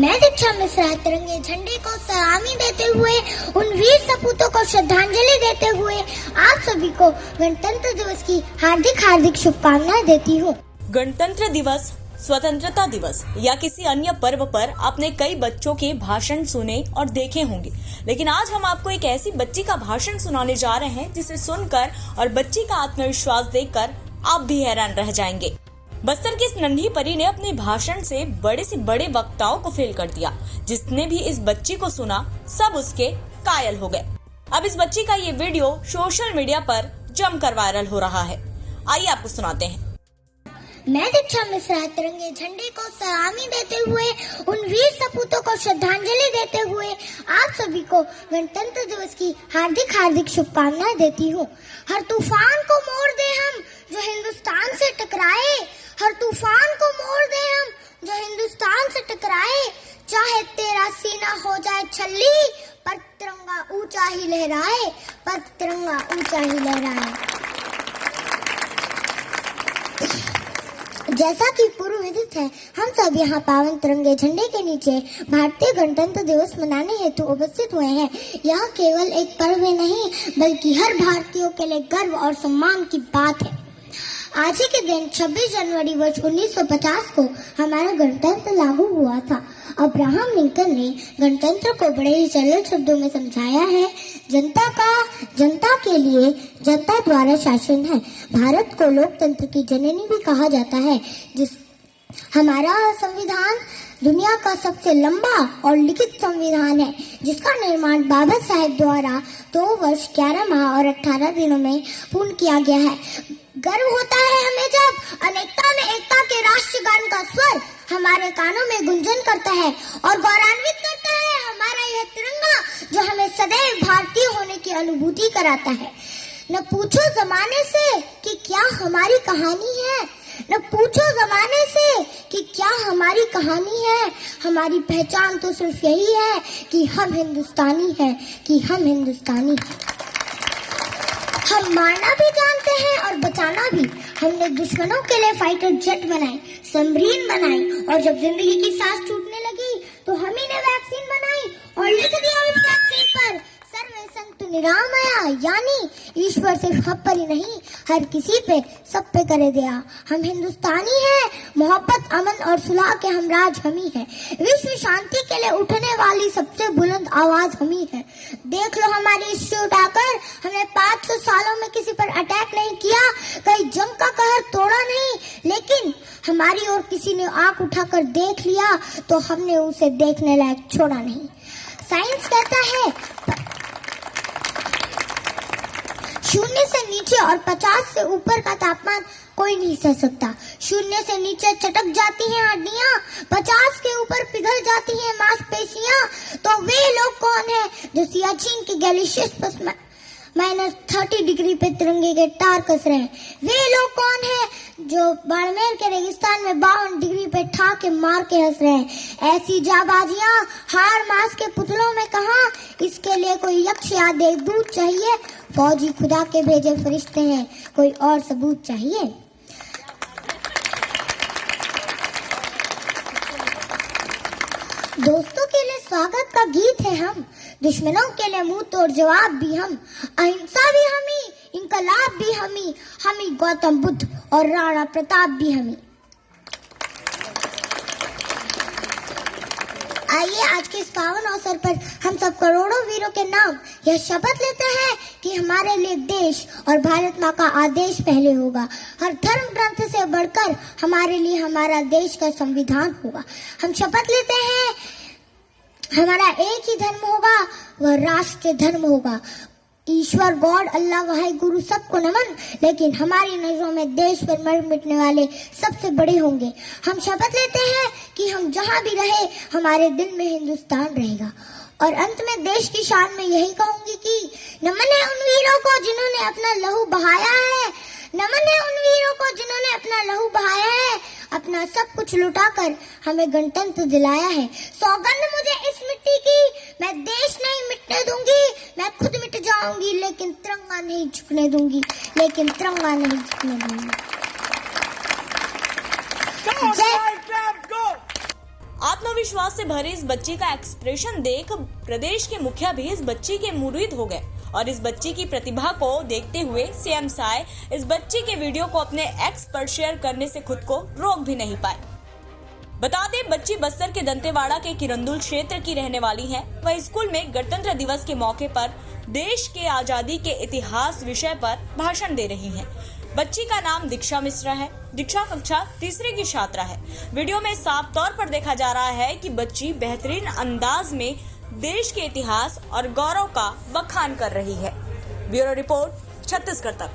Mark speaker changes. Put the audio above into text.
Speaker 1: मैं दीक्षा मिश्रा तिरंगे झंडे को सलामी देते हुए उन वीर सपूतों को श्रद्धांजलि देते हुए आप सभी को गणतंत्र दिवस की हार्दिक हार्दिक शुभकामनाएं देती हूँ।
Speaker 2: गणतंत्र दिवस, स्वतंत्रता दिवस या किसी अन्य पर्व पर आपने कई बच्चों के भाषण सुने और देखे होंगे, लेकिन आज हम आपको एक ऐसी बच्ची का भाषण सुनाने जा रहे हैं जिसे सुनकर और बच्ची का आत्मविश्वास देखकर आप भी हैरान रह जाएंगे। बस्तर की इस नन्ही परी ने अपने भाषण से बड़े से बड़े वक्ताओं को फेल कर दिया। जिसने भी इस बच्ची को सुना सब उसके कायल हो गए। अब इस बच्ची का ये वीडियो सोशल मीडिया पर जमकर वायरल हो रहा है। आइए आपको सुनाते हैं।
Speaker 1: मैं दीक्षा मिश्रा तिरंगे झंडे को सलामी देते हुए उन वीर सपूतों को श्रद्धांजलि देते हुए आप सभी को गणतंत्र दिवस की हार्दिक हार्दिक शुभकामनाएं देती हूँ। हर तूफान को मोड़ दे हम जो हिंदुस्तान से टकराए, हर तूफान को मोड़ दे हम जो हिंदुस्तान से टकराए, चाहे तेरा सीना हो जाए छल्ली पर तिरंगा ऊंचा ही लहराए, पर तिरंगा ऊंचा ही लहराए। जैसा कि पूर्व विदित है, हम सब यहाँ पावन तिरंगे झंडे के नीचे भारतीय गणतंत्र दिवस मनाने हेतु उपस्थित हुए हैं। यह केवल एक पर्व नहीं बल्कि हर भारतीयों के लिए गर्व और सम्मान की बात है। आज ही के दिन 26 जनवरी वर्ष 1950 को हमारा गणतंत्र लागू हुआ था। अब्राहम लिंकन ने गणतंत्र को बड़े ही सरल शब्दों में समझाया है। जनता के लिए जनता द्वारा शासन है। भारत को लोकतंत्र की जननी भी कहा जाता है। हमारा संविधान दुनिया का सबसे लंबा और लिखित संविधान है, जिसका निर्माण बाबा साहेब द्वारा 2 वर्ष 11 माह और 18 दिनों में पूर्ण किया गया है। गर्व होता है हमें जब अनेकता में एकता के राष्ट्रगान का स्वर हमारे कानों में गुंजन करता है और गौरवान्वित करता है हमारा यह तिरंगा जो हमें सदैव भारतीय होने की अनुभूति कराता है। न पूछो जमाने से कि क्या हमारी कहानी है, न पूछो जमाने से कि क्या हमारी कहानी है। हमारी पहचान तो सिर्फ यही है कि हम हिंदुस्तानी हैं, कि हम हिंदुस्तानी हैं। हम मारना भी जानते हैं और बचाना भी। हमने दुश्मनों के लिए फाइटर जेट बनाए, सबमरीन बनाई, और जब जिंदगी की सांस छूटने लगी तो हम ही ने वैक्सीन बनाई और लिख दिया उस वैक्सीन पर सर्वे संतु निरामया, यानी ईश्वर सिर्फ हम पर ही नहीं हर किसी पे सब पे करे दया। हम हिंदुस्तानी हैं, मोहब्बत अमन और सुलह के हमराज हम ही हैं। विश्व शांति के लिए उठने वाली सबसे बुलंद आवाज हम ही है। देख लो हमारी हिस्ट्री उठाकर, हमने 500 सालों में किसी पर अटैक नहीं किया, कहीं जंग का कहर तोड़ा नहीं, लेकिन हमारी और किसी ने आंख उठाकर देख लिया तो हमने उसे देखने लायक छोड़ा नहीं। साइंस कहता है 0 से नीचे और 50 से ऊपर का तापमान कोई नहीं सह सकता। 0 से नीचे चटक जाती हैं हड्डियां, 50 के ऊपर पिघल जाती हैं मांसपेशियां। तो वे लोग कौन हैं जो सियाचिन के ग्लेशियर्स पर -30 डिग्री पे तिरंगे के तार कस रहे हैं? वे लोग कौन हैं जो बाड़मेर के रेगिस्तान में 52 डिग्री पे ठा के मार के हंस रहे हैं? ऐसी जाबाजियां हार मास के पुतलों में कहां? इसके लिए कोई यक्ष या देवदूत चाहिए? फौजी खुदा के भेजे फरिश्ते हैं, कोई और सबूत चाहिए? दोस्तों के लिए स्वागत का गीत है हम, दुश्मनों के लिए मुंह तोड़ जवाब भी हम, अहिंसा भी हमी, इंकलाब भी हमी गौतम बुद्ध और राणा प्रताप भी हमी। आइए आज के इस पावन अवसर पर हम सब करोड़ों वीरों के नाम यह शपथ लेते हैं कि हमारे लिए देश और भारत माँ का आदेश पहले होगा। हर धर्म ग्रंथ से बढ़कर हमारे लिए हमारा देश का संविधान होगा। हम शपथ लेते हैं हमारा एक ही धर्म होगा, वह राष्ट्र धर्म होगा। ईश्वर गॉड अल्लाह वाहे गुरु सबको नमन, लेकिन हमारी नजरों में देश पर मर मिटने वाले सबसे बड़े होंगे। हम शपथ लेते हैं कि हम जहां भी रहे हमारे दिल में हिंदुस्तान रहेगा। और अंत में देश की शान में यही कहूंगी कि नमन है उन वीरों को जिन्होंने अपना लहू बहाया है, नमन है उन वीरों को जिन्होंने अपना लहू बहाया है, अपना सब कुछ लुटाकर हमें गणतंत्र दिलाया है। सौगंध मुझे इस मिट्टी की, मैं देश नहीं मिटने दूंगी, मैं खुद मिट जाऊंगी लेकिन तिरंगा नहीं झुकने दूंगी, लेकिन तिरंगा नहीं झुकने दूंगी।
Speaker 2: आत्मविश्वास से भरे इस बच्ची का एक्सप्रेशन देख प्रदेश के मुखिया भी इस बच्ची के मुरीद हो गए और इस बच्ची की प्रतिभा को देखते हुए सीएम साय इस बच्ची के वीडियो को अपने एक्स पर शेयर करने से खुद को रोक भी नहीं पाए। बता दें, बच्ची बस्तर के दंतेवाड़ा के किरंदुल क्षेत्र की रहने वाली है। वह स्कूल में गणतंत्र दिवस के मौके पर देश के आजादी के इतिहास विषय पर भाषण दे रही है। बच्ची का नाम दीक्षा मिश्रा है। दीक्षा कक्षा 3री की छात्रा है। वीडियो में साफ तौर पर देखा जा रहा है कि बच्ची बेहतरीन अंदाज में देश के इतिहास और गौरव का बखान कर रही है। ब्यूरो रिपोर्ट, छत्तीसगढ़ तक।